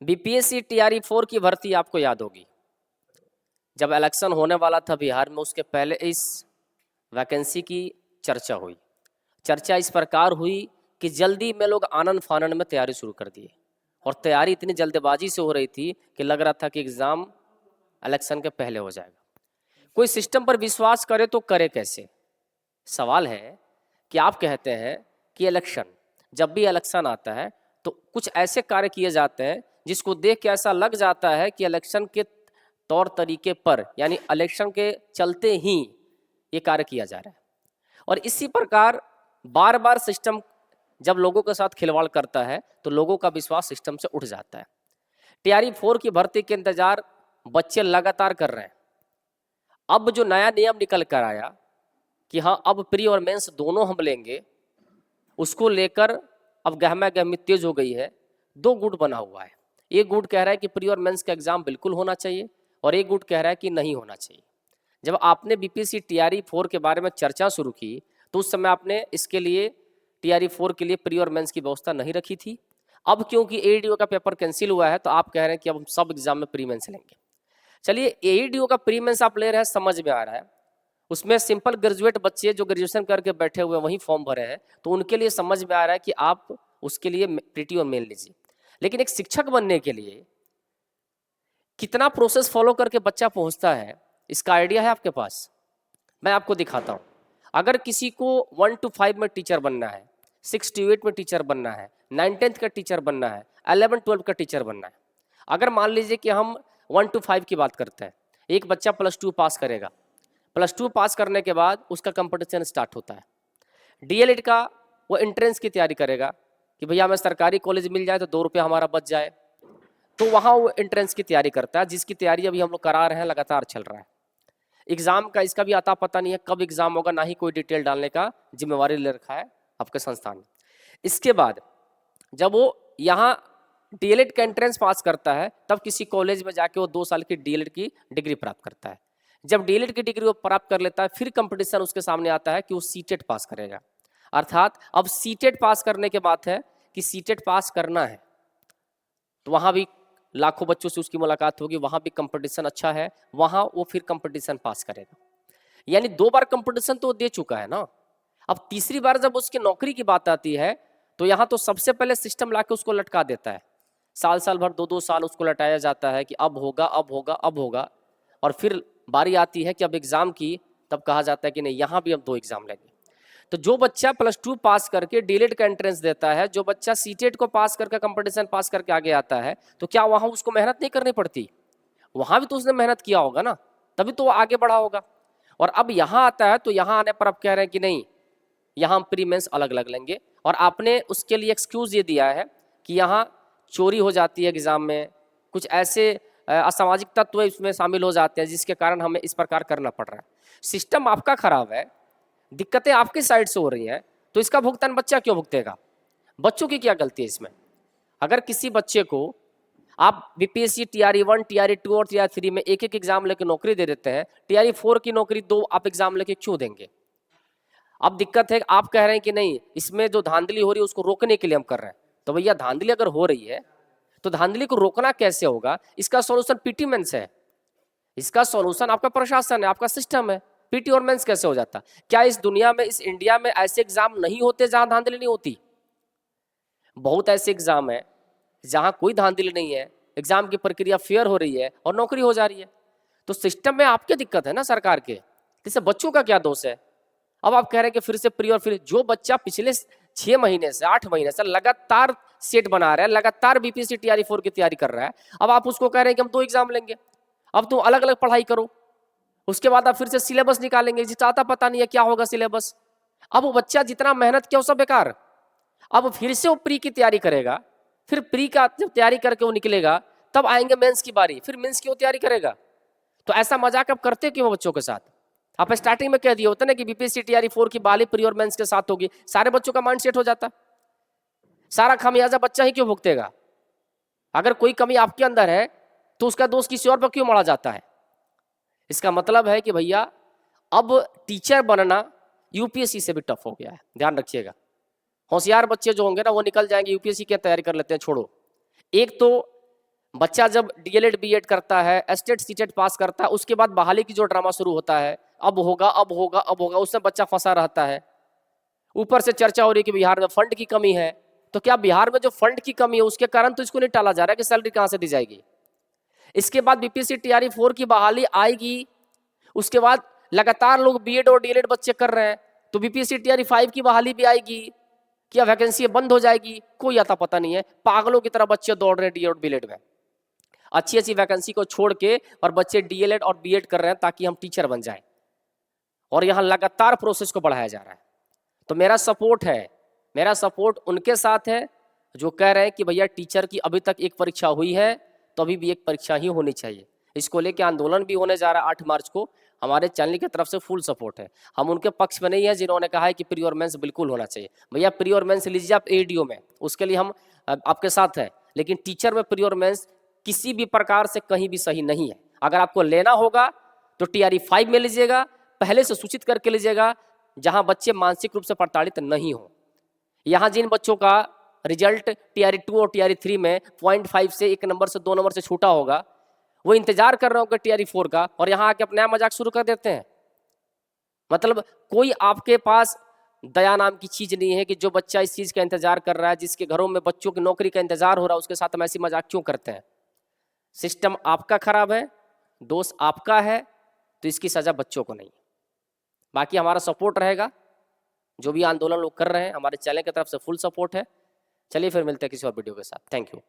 BPSC TRE 4 की भर्ती आपको याद होगी, जब इलेक्शन होने वाला था बिहार में उसके पहले इस वैकेंसी की चर्चा हुई। चर्चा इस प्रकार हुई कि जल्दी में लोग आनन फानन में तैयारी शुरू कर दिए, और तैयारी इतनी जल्दबाजी से हो रही थी कि लग रहा था कि एग्ज़ाम इलेक्शन के पहले हो जाएगा। कोई सिस्टम पर विश्वास करे तो करे कैसे? सवाल है कि आप कहते हैं कि इलेक्शन, जब भी इलेक्शन आता है तो कुछ ऐसे कार्य किए जाते हैं जिसको देख के ऐसा लग जाता है कि इलेक्शन के तौर तरीके पर, यानी इलेक्शन के चलते ही ये कार्य किया जा रहा है। और इसी प्रकार बार बार सिस्टम जब लोगों के साथ खिलवाड़ करता है तो लोगों का विश्वास सिस्टम से उठ जाता है। टीआरई 4 की भर्ती के इंतजार बच्चे लगातार कर रहे हैं। अब जो नया नियम निकल कर आया कि हाँ अब प्री और मेंस दोनों हम लेंगे, उसको लेकर अब गहमा गहमी तेज हो गई है। दो गुट बना हुआ है, एक गुट कह रहा है कि प्री और मेंस का एग्जाम बिल्कुल होना चाहिए, और एक गुट कह रहा है कि नहीं होना चाहिए। जब आपने बीपीएससी टीआरई 4 के बारे में चर्चा शुरू की तो उस समय आपने इसके लिए टीआरई 4 के लिए प्री और मेंस की व्यवस्था नहीं रखी थी। अब क्योंकि एईडीओ का पेपर कैंसिल हुआ है तो आप कह रहे हैं कि अब हम सब एग्जाम में प्री मेंस लेंगे। चलिए, एईडीओ का प्री मेंस आप ले रहे हैं, समझ में आ रहा है। उसमें सिंपल ग्रेजुएट बच्चे जो ग्रेजुएशन करके बैठे हुए वहीं फॉर्म भरे हैं, तो उनके लिए समझ में आ रहा है कि आप उसके लिए प्रीटी और मेन लीजिए। लेकिन एक शिक्षक बनने के लिए कितना प्रोसेस फॉलो करके बच्चा पहुंचता है, इसका आइडिया है आपके पास? मैं आपको दिखाता हूं। अगर किसी को 1 to 5 में टीचर बनना है, 6 to 8 में टीचर बनना है, 9-10 का टीचर बनना है, 11-12 का टीचर बनना है। अगर मान लीजिए कि हम 1 to 5 की बात करते हैं, एक बच्चा +2 पास करेगा, +2 पास करने के बाद उसका कंपटीशन स्टार्ट होता है। डीएलएड का वो एंट्रेंस की तैयारी करेगा कि भैया हमें सरकारी कॉलेज मिल जाए तो 2 रुपये हमारा बच जाए, तो वहाँ वो एंट्रेंस की तैयारी करता है, जिसकी तैयारी अभी हम लोग करा रहे हैं, लगातार चल रहा है। एग्जाम का इसका भी आता पता नहीं है कब एग्जाम होगा, ना ही कोई डिटेल डालने का जिम्मेवारी ले रखा है आपके संस्थान ने। इसके बाद जब वो यहाँ डीएलएड का एंट्रेंस पास करता है तब किसी कॉलेज में जाके वो 2 साल की डीएलएड की डिग्री प्राप्त करता है। जब डीएलएड की डिग्री वो प्राप्त कर लेता है फिर कंपटीशन उसके सामने आता है कि वो सीटेट पास करेगा। अर्थात अब सीटेट पास करने के बाद है कि सीटेट पास करना है तो वहाँ भी लाखों बच्चों से उसकी मुलाकात होगी, वहाँ भी कंपटीशन अच्छा है, वहाँ वो फिर कंपटीशन पास करेगा। यानी 2 बार कंपटीशन तो दे चुका है ना। अब तीसरी बार जब उसकी नौकरी की बात आती है तो यहाँ तो सबसे पहले सिस्टम लाके उसको लटका देता है। साल साल भर 2-2 साल उसको लटाया जाता है कि अब होगा अब होगा अब होगा, और फिर बारी आती है कि अब एग्ज़ाम की, तब कहा जाता है कि नहीं यहाँ भी अब 2 एग्ज़ाम लेंगे। तो जो बच्चा +2 पास करके डीएलएड का एंट्रेंस देता है, जो बच्चा सीटेट को पास करके कंपटीशन पास करके आगे आता है, तो क्या वहाँ उसको मेहनत नहीं करनी पड़ती? वहाँ भी तो उसने मेहनत किया होगा ना, तभी तो वो आगे बढ़ा होगा। और अब यहाँ आता है तो यहाँ आने पर अब कह रहे हैं कि नहीं यहाँ हम प्री मेंस अलग अलग लेंगे, और आपने उसके लिए एक्सक्यूज़ ये दिया है कि यहाँ चोरी हो जाती है एग्ज़ाम में, कुछ ऐसे असामाजिक तत्व इसमें शामिल हो जाते हैं जिसके कारण हमें इस प्रकार करना पड़ रहा है। सिस्टम आपका खराब है, दिक्कतें आपकी साइड से हो रही हैं, तो इसका भुगतान बच्चा क्यों भुगतेगा? बच्चों की क्या गलती है इसमें? अगर किसी बच्चे को आप बीपीएससी टीआरई 1, टीआरई 2 और टीआरई 3 में एक एक एग्जाम लेके नौकरी दे देते हैं, टीआरई 4 की नौकरी 2 आप एग्जाम लेके क्यों देंगे? अब दिक्कत है, आप कह रहे हैं कि नहीं इसमें जो धांधली हो रही है उसको रोकने के लिए हम कर रहे हैं। तो भैया धांधली अगर हो रही है तो धांधली को रोकना कैसे होगा? इसका सॉल्यूशन पीटी मेंस है, इसका सॉल्यूशन आपका प्रशासन है, आपका सिस्टम है। पीटी और मेंस कैसे हो जाता? क्या इस दुनिया में, इस इंडिया में ऐसे एग्जाम नहीं होते जहां धांधली नहीं होती? बहुत ऐसे एग्जाम है जहां कोई धांधली नहीं है, एग्जाम की प्रक्रिया फेयर हो रही है और नौकरी हो जा रही है। तो सिस्टम में आपकी दिक्कत है ना, सरकार के। इससे बच्चों का क्या दोष है? अब आप कह रहे हैं कि फिर से प्री, और फिर जो बच्चा पिछले 6 महीने से 8 महीने से लगातार सेट बना रहा है, लगातार बीपीएससी टीआरई 4 की तैयारी कर रहा है, अब आप उसको कह रहे हैं कि हम 2 एग्जाम लेंगे, अब तुम अलग अलग पढ़ाई करो। उसके बाद आप फिर से सिलेबस निकालेंगे, जिसका आता पता नहीं है क्या होगा सिलेबस। अब वो बच्चा जितना मेहनत किया वो सब बेकार। अब फिर से वो प्री की तैयारी करेगा, फिर प्री का जब तैयारी करके वो निकलेगा तब आएंगे मेंस की बारी, फिर मेंस की वो तैयारी करेगा। तो ऐसा मजाक आप करते क्यों बच्चों के साथ? आप स्टार्टिंग में कह दिए होते ना कि बीपीएससी टीआरई 4 की बाली प्री और मेंस के साथ होगी, सारे बच्चों का माइंड सेट हो जाता। सारा खामियाजा बच्चा ही क्यों भुगतेगा? अगर कोई कमी आपके अंदर है तो उसका दोष किसी और पर क्यों मढ़ा जाता है? इसका मतलब है कि भैया अब टीचर बनना यूपीएससी से भी टफ हो गया है, ध्यान रखिएगा। होशियार बच्चे जो होंगे ना वो निकल जाएंगे, यूपीएससी की तैयारी कर लेते हैं, छोड़ो। एक तो बच्चा जब डीएलएड बीएड करता है, एस्टेट सीटेट पास करता है, उसके बाद बहाली की जो ड्रामा शुरू होता है, अब होगा अब होगा अब होगा, उसमें बच्चा फंसा रहता है। ऊपर से चर्चा हो रही है कि बिहार में फंड की कमी है। तो क्या बिहार में जो फंड की कमी है उसके कारण तो इसको नहीं टाला जा रहा है कि सैलरी कहाँ से दी जाएगी। इसके बाद बीपीएससी टीआरई 4 की बहाली आएगी, उसके बाद लगातार लोग बीएड और डीएलएड बच्चे कर रहे हैं, तो बीपीएससी टीआरई 5 की बहाली भी आएगी। क्या वैकेंसी बंद हो जाएगी? कोई आता पता नहीं है। पागलों की तरह बच्चे दौड़ रहे हैं डीएड और बीएड में, अच्छी अच्छी वैकेंसी को छोड़ के, और बच्चे डीएलएड और बीएड कर रहे हैं ताकि हम टीचर बन जाएं। और यहाँ लगातार प्रोसेस को बढ़ाया जा रहा है। तो मेरा सपोर्ट है, मेरा सपोर्ट उनके साथ है जो कह रहे हैं कि भैया टीचर की अभी तक एक परीक्षा हुई है तो अभी भी एक परीक्षा ही होनी चाहिए। इसको लेके आंदोलन भी होने जा रहा है 8 मार्च को। हमारे चैनल की तरफ से फुल सपोर्ट है। हम उनके पक्ष में नहीं है जिन्होंने कहा है कि प्री और मेंस बिल्कुल होना चाहिए। भैया प्री और मेंस लीजिए आप एडीओ में, उसके लिए हम आपके साथ हैं, लेकिन टीचर में प्री और मेंस किसी भी प्रकार से कहीं भी सही नहीं है। अगर आपको लेना होगा तो टीआरई 5 में लीजिएगा, पहले से सूचित करके लीजिएगा, जहां बच्चे मानसिक रूप से प्रताड़ित नहीं हो। यहाँ जिन बच्चों का रिजल्ट टीआरई 2 और टीआरई 3 में 0.5 से 1 नंबर से 2 नंबर से छूटा होगा, वो इंतजार कर रहे होंगे टीआरई 4 का, और यहाँ आके अपना मजाक शुरू कर देते हैं। मतलब कोई आपके पास दया नाम की चीज नहीं है कि जो बच्चा इस चीज का इंतजार कर रहा है, जिसके घरों में बच्चों की नौकरी का इंतजार हो रहा है, उसके साथ हम ऐसी मजाक क्यों करते हैं। सिस्टम आपका खराब है, दोष आपका है, तो इसकी सजा बच्चों को नहीं। बाकी हमारा सपोर्ट रहेगा, जो भी आंदोलन लोग कर रहे हैं हमारे चैनल की तरफ से फुल सपोर्ट है। चलिए फिर मिलते हैं किसी और वीडियो के साथ। Thank you.